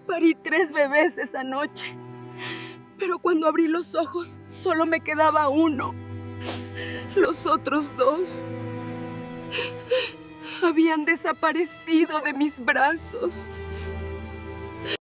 Parí 3 bebés esa noche, pero cuando abrí los ojos solo me quedaba uno. Los otros 2 habían desaparecido de mis brazos.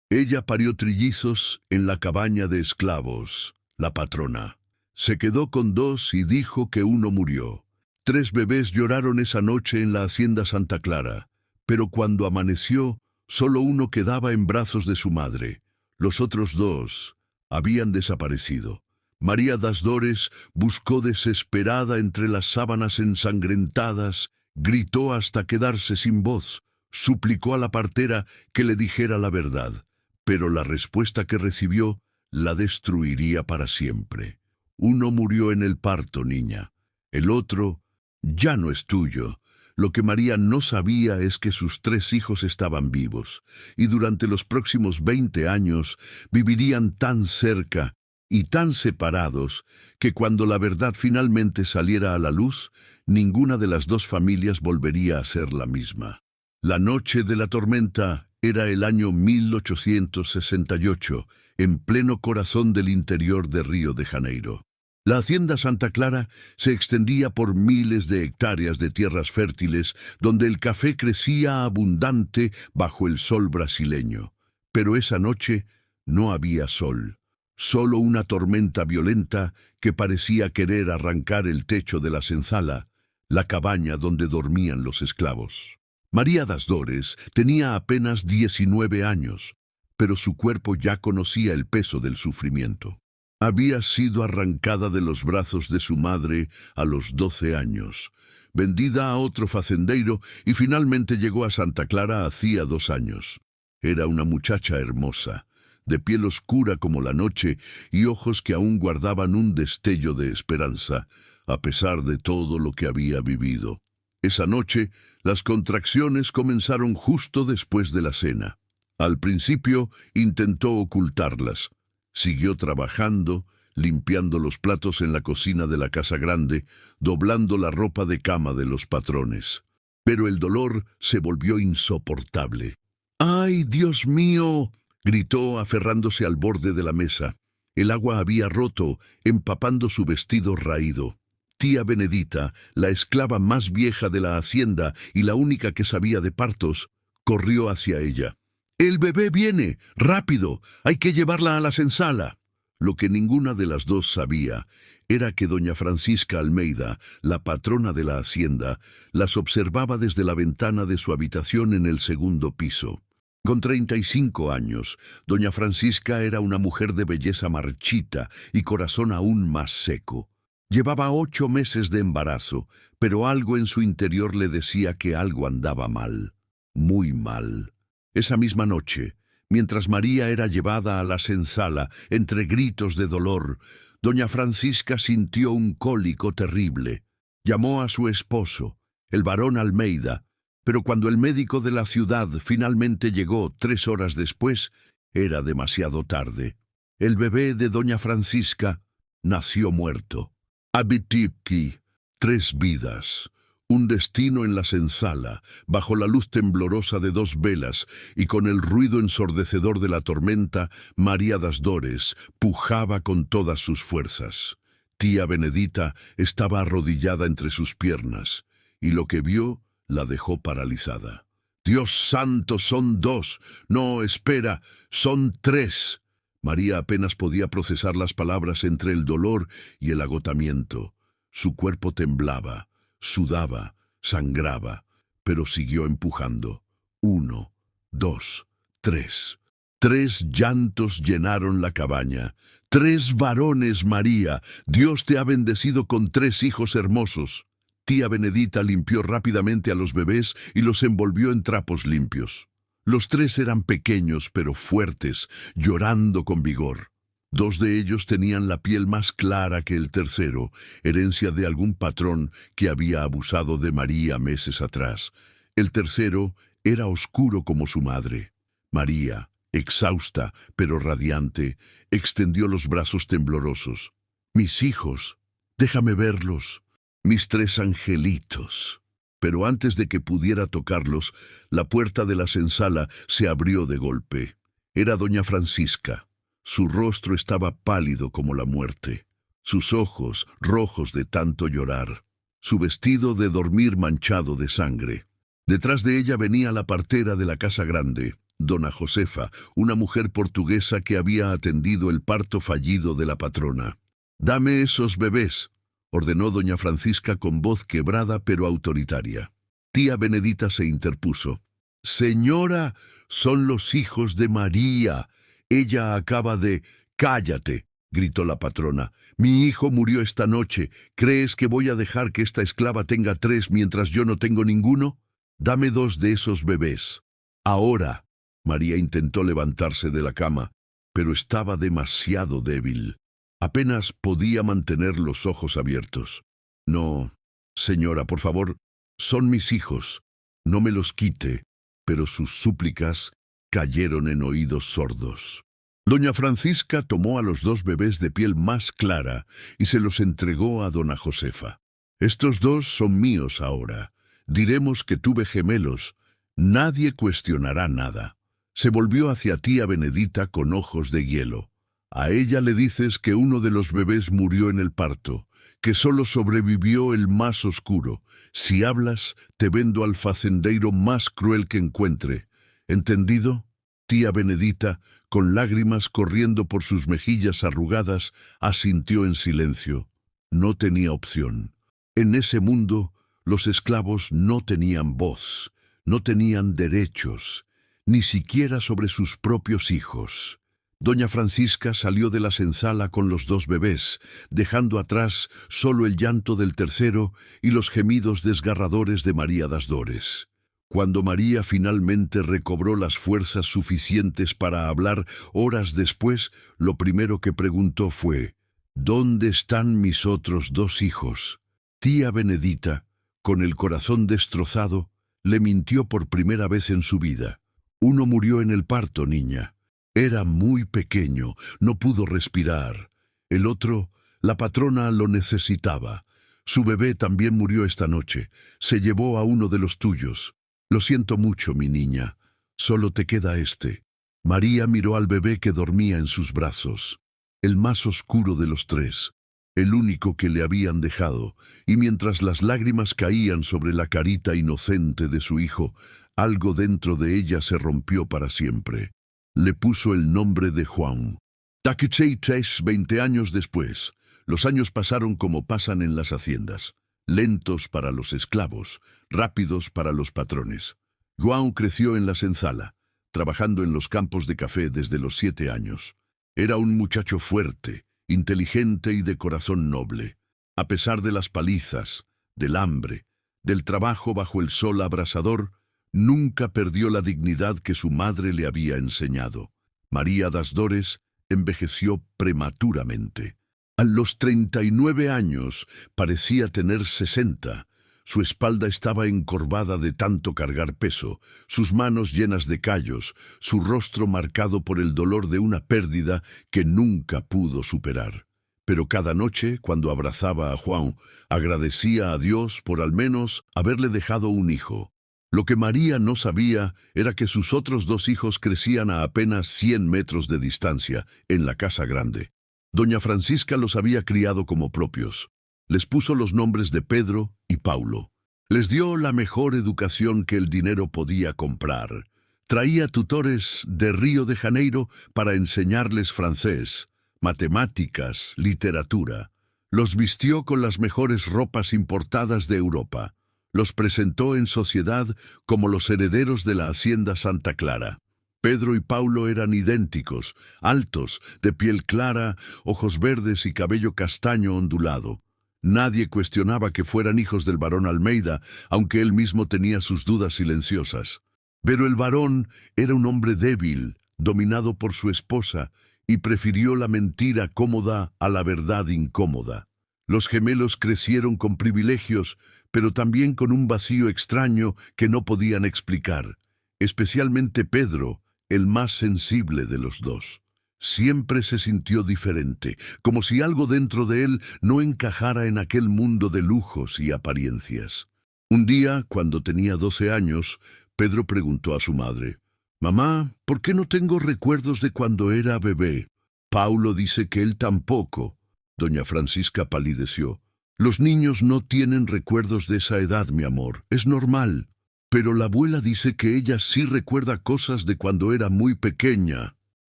Ella parió trillizos en la cabaña de esclavos, la patrona. Se quedó con 2 y dijo que uno murió. 3 bebés lloraron esa noche en la hacienda Santa Clara, pero cuando amaneció, solo uno quedaba en brazos de su madre. Los otros 2 habían desaparecido. María das Dores buscó desesperada entre las sábanas ensangrentadas, gritó hasta quedarse sin voz, suplicó a la partera que le dijera la verdad, pero la respuesta que recibió la destruiría para siempre. Uno murió en el parto, niña. El otro ya no es tuyo. Lo que María no sabía es que sus 3 hijos estaban vivos, y durante los próximos 20 años vivirían tan cerca y tan separados que cuando la verdad finalmente saliera a la luz, ninguna de las 2 familias volvería a ser la misma. La noche de la tormenta era el año 1868, en pleno corazón del interior de Río de Janeiro. La hacienda Santa Clara se extendía por miles de hectáreas de tierras fértiles donde el café crecía abundante bajo el sol brasileño. Pero esa noche no había sol, solo una tormenta violenta que parecía querer arrancar el techo de la senzala, la cabaña donde dormían los esclavos. María das Dores tenía apenas 19 años, pero su cuerpo ya conocía el peso del sufrimiento. Había sido arrancada de los brazos de su madre a los 12 años, vendida a otro facendeiro y finalmente llegó a Santa Clara hacía 2 años. Era una muchacha hermosa, de piel oscura como la noche y ojos que aún guardaban un destello de esperanza, a pesar de todo lo que había vivido. Esa noche, las contracciones comenzaron justo después de la cena. Al principio intentó ocultarlas. Siguió trabajando, limpiando los platos en la cocina de la casa grande, doblando la ropa de cama de los patrones. Pero el dolor se volvió insoportable. ¡Ay, Dios mío!, gritó aferrándose al borde de la mesa. El agua había roto, empapando su vestido raído. Tía Benedita, la esclava más vieja de la hacienda y la única que sabía de partos, corrió hacia ella. «¡El bebé viene! ¡Rápido! ¡Hay que llevarla a la senzala!». Lo que ninguna de las 2 sabía era que doña Francisca Almeida, la patrona de la hacienda, las observaba desde la ventana de su habitación en el segundo piso. Con 35 años, doña Francisca era una mujer de belleza marchita y corazón aún más seco. Llevaba 8 meses de embarazo, pero algo en su interior le decía que algo andaba mal, muy mal. Esa misma noche, mientras María era llevada a la senzala entre gritos de dolor, doña Francisca sintió un cólico terrible. Llamó a su esposo, el barón Almeida, pero cuando el médico de la ciudad finalmente llegó 3 horas después, era demasiado tarde. El bebé de doña Francisca nació muerto. Abitipki, 3 vidas. Un destino en la senzala, bajo la luz temblorosa de 2 velas y con el ruido ensordecedor de la tormenta, María das Dores pujaba con todas sus fuerzas. Tía Benedita estaba arrodillada entre sus piernas, y lo que vio la dejó paralizada. «¡Dios santo, son 2! ¡No, espera, son 3! María apenas podía procesar las palabras entre el dolor y el agotamiento. Su cuerpo temblaba. Sudaba, sangraba, pero siguió empujando. 1, 2, 3. 3 llantos llenaron la cabaña. 3 varones, María. Dios te ha bendecido con 3 hijos hermosos. Tía Benedita limpió rápidamente a los bebés y los envolvió en trapos limpios. Los 3 eran pequeños pero fuertes, llorando con vigor. 2 de ellos tenían la piel más clara que el tercero, herencia de algún patrón que había abusado de María meses atrás. El tercero era oscuro como su madre. María, exhausta pero radiante, extendió los brazos temblorosos. «Mis hijos, déjame verlos, mis 3 angelitos». Pero antes de que pudiera tocarlos, la puerta de la senzala se abrió de golpe. Era doña Francisca. Su rostro estaba pálido como la muerte, sus ojos rojos de tanto llorar, su vestido de dormir manchado de sangre. Detrás de ella venía la partera de la casa grande, dona Josefa, una mujer portuguesa que había atendido el parto fallido de la patrona. «Dame esos bebés», ordenó doña Francisca con voz quebrada pero autoritaria. Tía Benedita se interpuso. «Señora, son los hijos de María. Ella acaba de...» «Cállate», gritó la patrona. «Mi hijo murió esta noche. ¿Crees que voy a dejar que esta esclava tenga 3 mientras yo no tengo ninguno? Dame 2 de esos bebés. Ahora». María intentó levantarse de la cama, pero estaba demasiado débil. Apenas podía mantener los ojos abiertos. «No, señora, por favor, son mis hijos. No me los quite». Pero sus súplicas cayeron en oídos sordos. Doña Francisca tomó a los 2 bebés de piel más clara y se los entregó a dona Josefa. «Estos 2 son míos ahora. Diremos que tuve gemelos. Nadie cuestionará nada». Se volvió hacia tía Benedita con ojos de hielo. «A ella le dices que uno de los bebés murió en el parto, que solo sobrevivió el más oscuro. Si hablas, te vendo al facendeiro más cruel que encuentre. ¿Entendido?» Tía Benedita, con lágrimas corriendo por sus mejillas arrugadas, asintió en silencio. No tenía opción. En ese mundo, los esclavos no tenían voz, no tenían derechos, ni siquiera sobre sus propios hijos. Doña Francisca salió de la senzala con los 2 bebés, dejando atrás solo el llanto del tercero y los gemidos desgarradores de María das Dores. Cuando María finalmente recobró las fuerzas suficientes para hablar horas después, lo primero que preguntó fue: «¿Dónde están mis otros 2 hijos?» Tía Benedita, con el corazón destrozado, le mintió por primera vez en su vida. «Uno murió en el parto, niña. Era muy pequeño, no pudo respirar. El otro, la patrona lo necesitaba. Su bebé también murió esta noche. Se llevó a uno de los tuyos. Lo siento mucho, mi niña. Solo te queda este». María miró al bebé que dormía en sus brazos, el más oscuro de los 3, el único que le habían dejado, y mientras las lágrimas caían sobre la carita inocente de su hijo, algo dentro de ella se rompió para siempre. Le puso el nombre de Juan. Takuchei 20 años después. Los años pasaron como pasan en las haciendas, lentos para los esclavos, rápidos para los patrones. Juan creció en la senzala, trabajando en los campos de café desde los 7 años. Era un muchacho fuerte, inteligente y de corazón noble. A pesar de las palizas, del hambre, del trabajo bajo el sol abrasador, nunca perdió la dignidad que su madre le había enseñado. María das Dores envejeció prematuramente. A los 39 años parecía tener 60. Su espalda estaba encorvada de tanto cargar peso, sus manos llenas de callos, su rostro marcado por el dolor de una pérdida que nunca pudo superar. Pero cada noche, cuando abrazaba a Juan, agradecía a Dios por al menos haberle dejado un hijo. Lo que María no sabía era que sus otros 2 hijos crecían a apenas 100 metros de distancia, en la casa grande. Doña Francisca los había criado como propios. Les puso los nombres de Pedro y Paulo. Les dio la mejor educación que el dinero podía comprar. Traía tutores de Río de Janeiro para enseñarles francés, matemáticas, literatura. Los vistió con las mejores ropas importadas de Europa. Los presentó en sociedad como los herederos de la hacienda Santa Clara. Pedro y Paulo eran idénticos, altos, de piel clara, ojos verdes y cabello castaño ondulado. Nadie cuestionaba que fueran hijos del barón Almeida, aunque él mismo tenía sus dudas silenciosas. Pero el barón era un hombre débil, dominado por su esposa, y prefirió la mentira cómoda a la verdad incómoda. Los gemelos crecieron con privilegios, pero también con un vacío extraño que no podían explicar. Especialmente Pedro, el más sensible de los 2. Siempre se sintió diferente, como si algo dentro de él no encajara en aquel mundo de lujos y apariencias. Un día, cuando tenía 12 años, Pedro preguntó a su madre: «Mamá, ¿por qué no tengo recuerdos de cuando era bebé?» Paulo dice que él tampoco. Doña Francisca palideció. «Los niños no tienen recuerdos de esa edad, mi amor. Es normal. Pero la abuela dice que ella sí recuerda cosas de cuando era muy pequeña».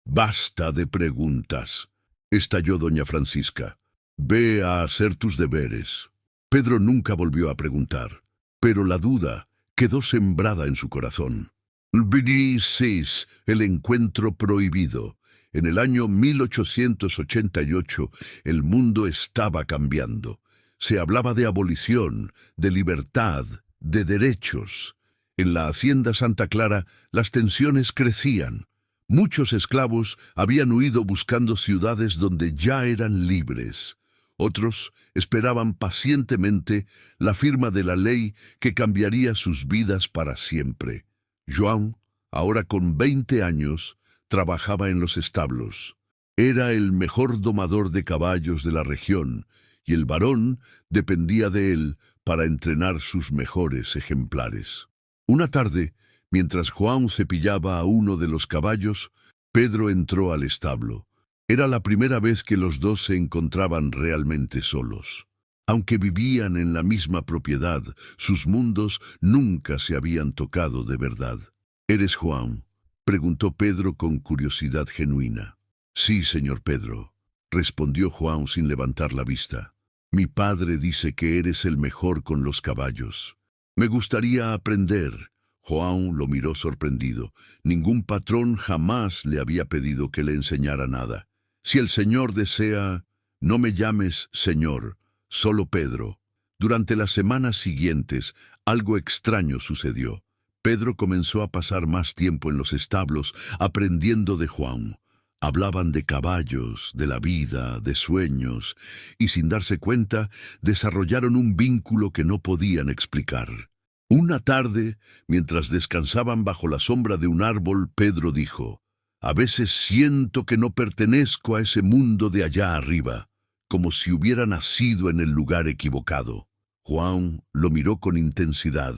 «Basta de preguntas», estalló doña Francisca. «Ve a hacer tus deberes». Pedro nunca volvió a preguntar, pero la duda quedó sembrada en su corazón. Brisis, el encuentro prohibido. En el año 1888, el mundo estaba cambiando. Se hablaba de abolición, de libertad, de derechos. En la hacienda Santa Clara, las tensiones crecían. Muchos esclavos habían huido buscando ciudades donde ya eran libres. Otros esperaban pacientemente la firma de la ley que cambiaría sus vidas para siempre. João, ahora con 20 años, trabajaba en los establos. Era el mejor domador de caballos de la región, y el varón dependía de él para entrenar sus mejores ejemplares. Una tarde, mientras João cepillaba a uno de los caballos, Pedro entró al establo. Era la primera vez que los dos se encontraban realmente solos. Aunque vivían en la misma propiedad, sus mundos nunca se habían tocado de verdad. «¿Eres João?», preguntó Pedro con curiosidad genuina. «Sí, señor Pedro», respondió João sin levantar la vista. «Mi padre dice que eres el mejor con los caballos. Me gustaría aprender». João lo miró sorprendido. Ningún patrón jamás le había pedido que le enseñara nada. «Si el señor desea, no me llames señor, solo Pedro». Durante las semanas siguientes, algo extraño sucedió. Pedro comenzó a pasar más tiempo en los establos, aprendiendo de João. Hablaban de caballos, de la vida, de sueños, y sin darse cuenta, desarrollaron un vínculo que no podían explicar. Una tarde, mientras descansaban bajo la sombra de un árbol, Pedro dijo: «A veces siento que no pertenezco a ese mundo de allá arriba, como si hubiera nacido en el lugar equivocado». João lo miró con intensidad.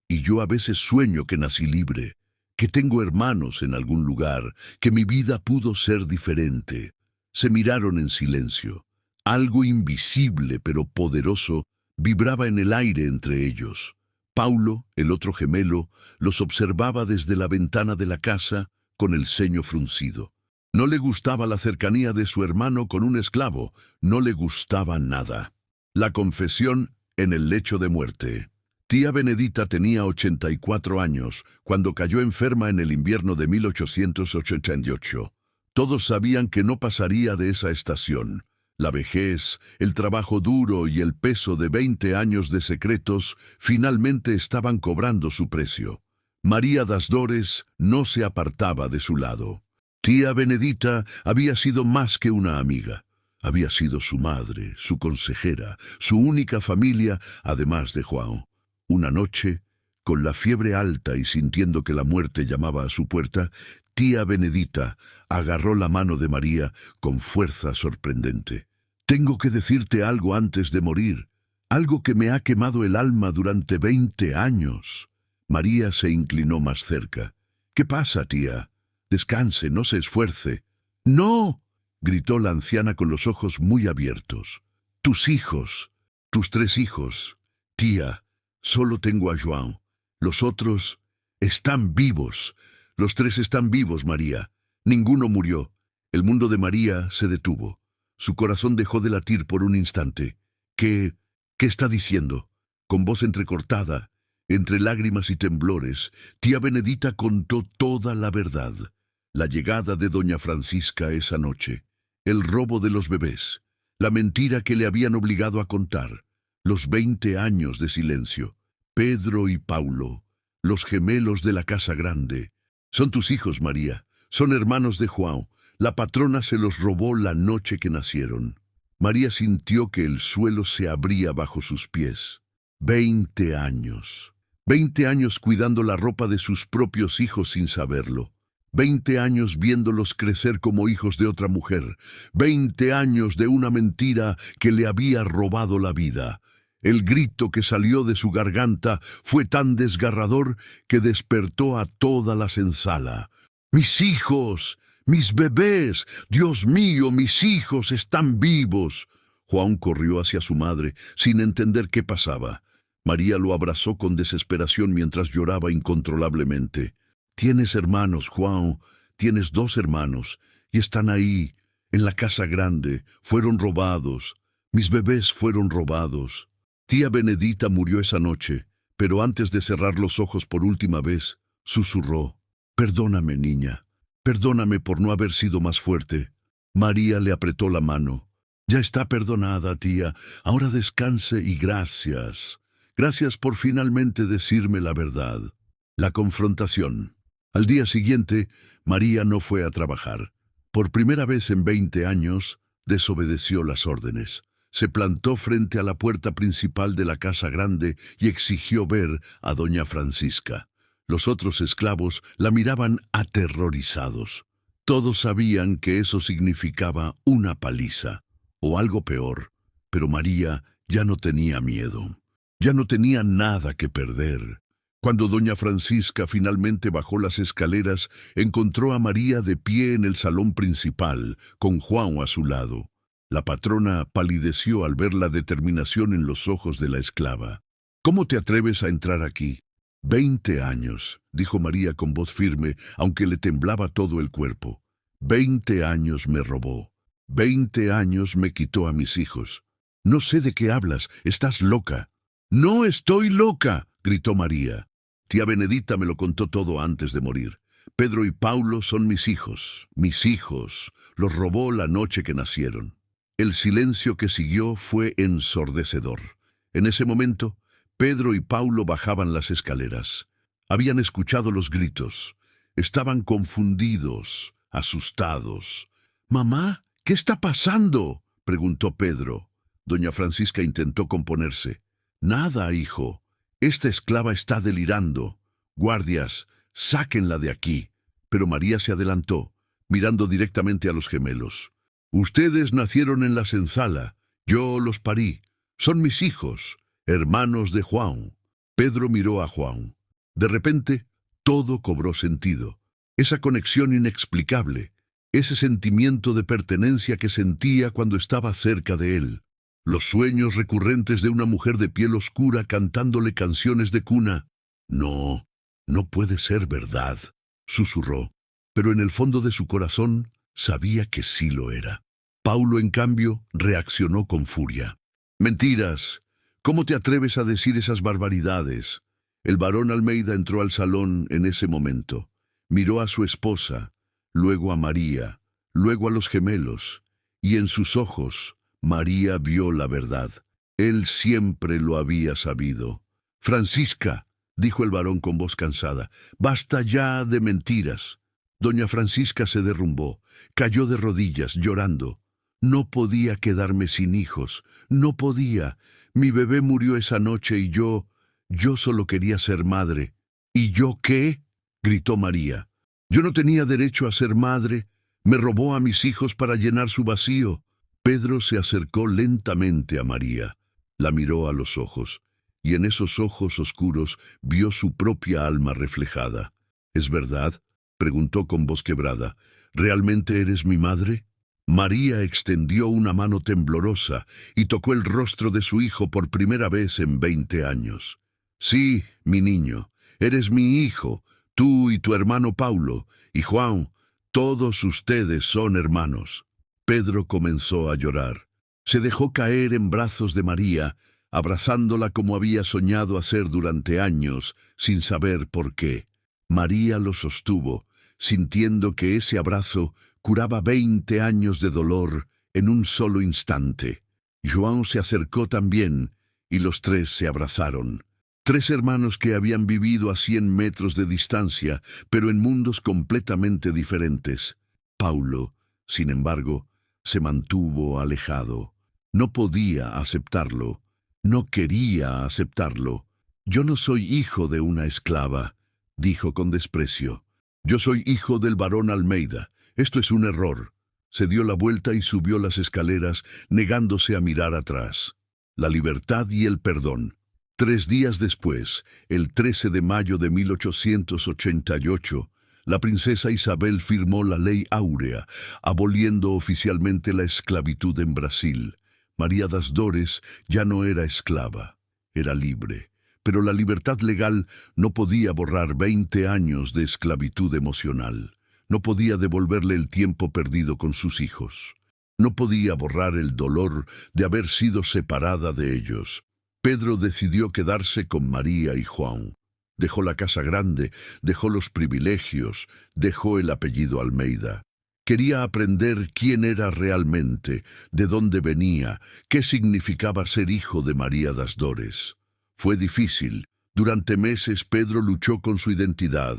«Y yo a veces sueño que nací libre, que tengo hermanos en algún lugar, que mi vida pudo ser diferente». Se miraron en silencio. Algo invisible pero poderoso vibraba en el aire entre ellos. Paulo, el otro gemelo, los observaba desde la ventana de la casa con el ceño fruncido. No le gustaba la cercanía de su hermano con un esclavo, no le gustaba nada. La confesión en el lecho de muerte. Tía Benedita tenía 84 años cuando cayó enferma en el invierno de 1888. Todos sabían que no pasaría de esa estación. La vejez, el trabajo duro y el peso de 20 años de secretos finalmente estaban cobrando su precio. María das Dores no se apartaba de su lado. Tía Benedita había sido más que una amiga. Había sido su madre, su consejera, su única familia, además de João. Una noche, con la fiebre alta y sintiendo que la muerte llamaba a su puerta, tía Benedita agarró la mano de María con fuerza sorprendente. «Tengo que decirte algo antes de morir, algo que me ha quemado el alma durante 20 años». María se inclinó más cerca. «¿Qué pasa, tía? Descanse, no se esfuerce». «¡No!», gritó la anciana con los ojos muy abiertos. «Tus hijos, tus 3 hijos. Tía, solo tengo a João. Los otros están vivos. Los 3 están vivos, María. Ninguno murió». El mundo de María se detuvo. Su corazón dejó de latir por un instante. ¿Qué está diciendo? Con voz entrecortada, entre lágrimas y temblores, tía Benedita contó toda la verdad. La llegada de doña Francisca esa noche, el robo de los bebés, la mentira que le habían obligado a contar, los 20 años de silencio, Pedro y Paulo, los gemelos de la casa grande. «Son tus hijos, María, son hermanos de João. La patrona se los robó la noche que nacieron». María sintió que el suelo se abría bajo sus pies. 20 años. 20 años cuidando la ropa de sus propios hijos sin saberlo. 20 años viéndolos crecer como hijos de otra mujer. 20 años de una mentira que le había robado la vida. El grito que salió de su garganta fue tan desgarrador que despertó a toda la senzala. ¡Mis hijos! ¡Mis bebés! ¡Dios mío, mis hijos están vivos! Juan corrió hacia su madre, sin entender qué pasaba. María lo abrazó con desesperación mientras lloraba incontrolablemente. «Tienes hermanos, Juan, tienes 2 hermanos, y están ahí, en la casa grande. Fueron robados. Mis bebés fueron robados». Tía Benedita murió esa noche, pero antes de cerrar los ojos por última vez, susurró: «Perdóname, niña. Perdóname por no haber sido más fuerte». María le apretó la mano. «Ya está perdonada, tía. Ahora descanse y gracias. Gracias por finalmente decirme la verdad». La confrontación. Al día siguiente, María no fue a trabajar. Por primera vez en 20 años, desobedeció las órdenes. Se plantó frente a la puerta principal de la casa grande y exigió ver a doña Francisca. Los otros esclavos la miraban aterrorizados. Todos sabían que eso significaba una paliza, o algo peor, pero María ya no tenía miedo. Ya no tenía nada que perder. Cuando doña Francisca finalmente bajó las escaleras, encontró a María de pie en el salón principal, con Juan a su lado. La patrona palideció al ver la determinación en los ojos de la esclava. «¿Cómo te atreves a entrar aquí?» 20 años, dijo María con voz firme, aunque le temblaba todo el cuerpo. 20 años me robó. 20 años me quitó a mis hijos. No sé de qué hablas, estás loca. «No estoy loca», gritó María. «Tía Benedita me lo contó todo antes de morir. Pedro y Paulo son mis hijos. Los robó la noche que nacieron». El silencio que siguió fue ensordecedor. En ese momento, Pedro y Paulo bajaban las escaleras. Habían escuchado los gritos. Estaban confundidos, asustados. «Mamá, ¿qué está pasando?», preguntó Pedro. Doña Francisca intentó componerse. «Nada, hijo. Esta esclava está delirando. Guardias, sáquenla de aquí». Pero María se adelantó, mirando directamente a los gemelos. «Ustedes nacieron en la senzala. Yo los parí. Son mis hijos, hermanos de Juan». Pedro miró a Juan. De repente, todo cobró sentido. Esa conexión inexplicable, ese sentimiento de pertenencia que sentía cuando estaba cerca de él. Los sueños recurrentes de una mujer de piel oscura cantándole canciones de cuna. «No, no puede ser verdad», susurró. Pero en el fondo de su corazón sabía que sí lo era. Paulo, en cambio, reaccionó con furia. «Mentiras. ¿Cómo te atreves a decir esas barbaridades?». El barón Almeida entró al salón en ese momento. Miró a su esposa, luego a María, luego a los gemelos, y en sus ojos María vio la verdad. Él siempre lo había sabido. «Francisca», dijo el barón con voz cansada, «basta ya de mentiras». Doña Francisca se derrumbó, cayó de rodillas, llorando. «No podía quedarme sin hijos, no podía. Mi bebé murió esa noche y yo solo quería ser madre». «¿Y yo qué?», gritó María. «Yo no tenía derecho a ser madre. Me robó a mis hijos para llenar su vacío». Pedro se acercó lentamente a María. La miró a los ojos, y en esos ojos oscuros vio su propia alma reflejada. «¿Es verdad?», preguntó con voz quebrada. «¿Realmente eres mi madre?». María extendió una mano temblorosa y tocó el rostro de su hijo por primera vez en 20 años. «Sí, mi niño, eres mi hijo, tú y tu hermano Paulo, y Juan, todos ustedes son hermanos». Pedro comenzó a llorar. Se dejó caer en brazos de María, abrazándola como había soñado hacer durante años, sin saber por qué. María lo sostuvo, sintiendo que ese abrazo curaba 20 años de dolor en un solo instante. João se acercó también, y los 3 se abrazaron. 3 hermanos que habían vivido a 100 metros de distancia, pero en mundos completamente diferentes. Paulo, sin embargo, se mantuvo alejado. No podía aceptarlo. No quería aceptarlo. «Yo no soy hijo de una esclava», dijo con desprecio. «Yo soy hijo del barón Almeida. Esto es un error». Se dio la vuelta y subió las escaleras, negándose a mirar atrás. la libertad y el perdón. 3 días después, el 13 de mayo de 1888, la princesa Isabel firmó la Ley Áurea, aboliendo oficialmente la esclavitud en Brasil. María das Dores ya no era esclava, era libre. Pero la libertad legal no podía borrar 20 años de esclavitud emocional. No podía devolverle el tiempo perdido con sus hijos. No podía borrar el dolor de haber sido separada de ellos. Pedro decidió quedarse con María y João. Dejó la casa grande, dejó los privilegios, dejó el apellido Almeida. Quería aprender quién era realmente, de dónde venía, qué significaba ser hijo de María das Dores. Fue difícil. Durante meses Pedro luchó con su identidad.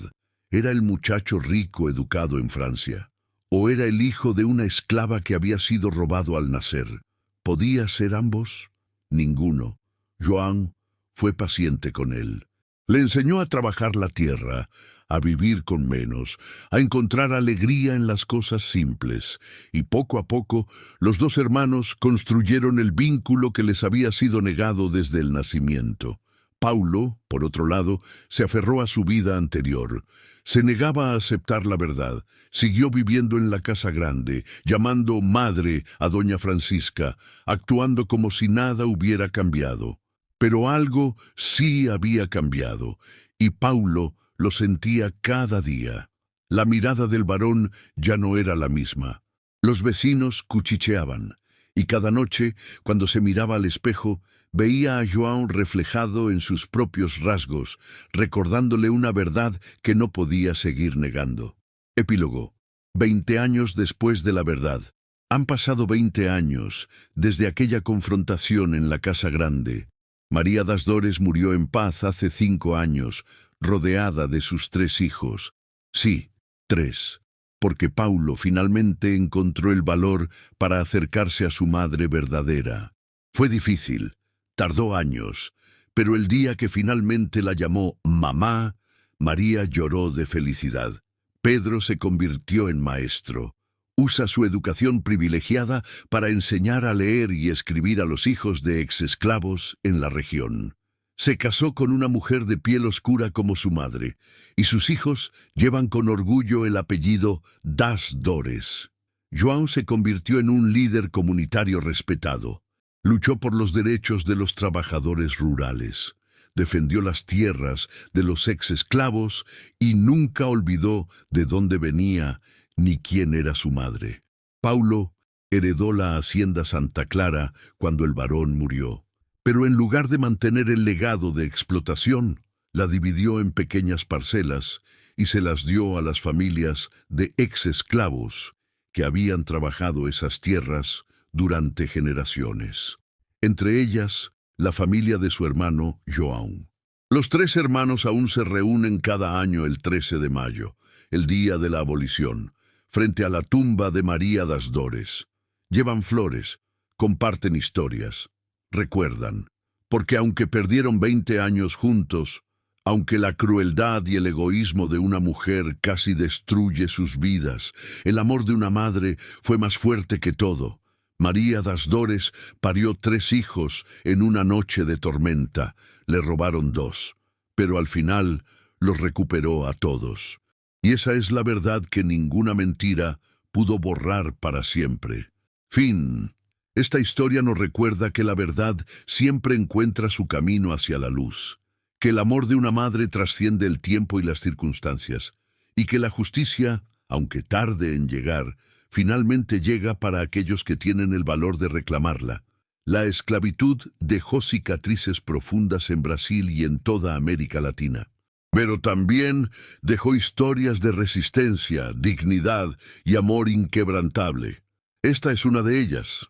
¿Era el muchacho rico educado en Francia? ¿O era el hijo de una esclava que había sido robado al nacer? ¿Podía ser ambos? Ninguno. João fue paciente con él. Le enseñó a trabajar la tierra, a vivir con menos, a encontrar alegría en las cosas simples, y poco a poco los dos hermanos construyeron el vínculo que les había sido negado desde el nacimiento. Paulo, por otro lado, se aferró a su vida anterior. Se negaba a aceptar la verdad. Siguió viviendo en la casa grande, llamando madre a doña Francisca, actuando como si nada hubiera cambiado. Pero algo sí había cambiado, y Paulo lo sentía cada día. La mirada del varón ya no era la misma. Los vecinos cuchicheaban, y cada noche, cuando se miraba al espejo, veía a João reflejado en sus propios rasgos, recordándole una verdad que no podía seguir negando. Epílogo. 20 años después de la verdad. Han pasado 20 años desde aquella confrontación en la casa grande. María das Dores murió en paz hace 5 años, rodeada de sus 3 hijos. Sí, 3. Porque Paulo finalmente encontró el valor para acercarse a su madre verdadera. Fue difícil, tardó años, pero el día que finalmente la llamó mamá, María lloró de felicidad. Pedro se convirtió en maestro. Usa su educación privilegiada para enseñar a leer y escribir a los hijos de exesclavos en la región. Se casó con una mujer de piel oscura como su madre, y sus hijos llevan con orgullo el apellido das Dores. João se convirtió en un líder comunitario respetado. Luchó por los derechos de los trabajadores rurales. Defendió las tierras de los exesclavos y nunca olvidó de dónde venía ni quién era su madre. Paulo heredó la hacienda Santa Clara cuando el varón murió. Pero en lugar de mantener el legado de explotación, la dividió en pequeñas parcelas y se las dio a las familias de exesclavos que habían trabajado esas tierras durante generaciones. Entre ellas, la familia de su hermano João. Los 3 hermanos aún se reúnen cada año el 13 de mayo, el día de la abolición, frente a la tumba de María das Dores. Llevan flores, comparten historias. Recuerdan, porque aunque perdieron 20 años juntos, aunque la crueldad y el egoísmo de una mujer casi destruye sus vidas, el amor de una madre fue más fuerte que todo. María das Dores parió 3 hijos en una noche de tormenta. Le robaron 2, pero al final los recuperó a todos. Y esa es la verdad que ninguna mentira pudo borrar para siempre. Fin. Esta historia nos recuerda que la verdad siempre encuentra su camino hacia la luz, que el amor de una madre trasciende el tiempo y las circunstancias, y que la justicia, aunque tarde en llegar, finalmente llega para aquellos que tienen el valor de reclamarla. La esclavitud dejó cicatrices profundas en Brasil y en toda América Latina, pero también dejó historias de resistencia, dignidad y amor inquebrantable. Esta es una de ellas.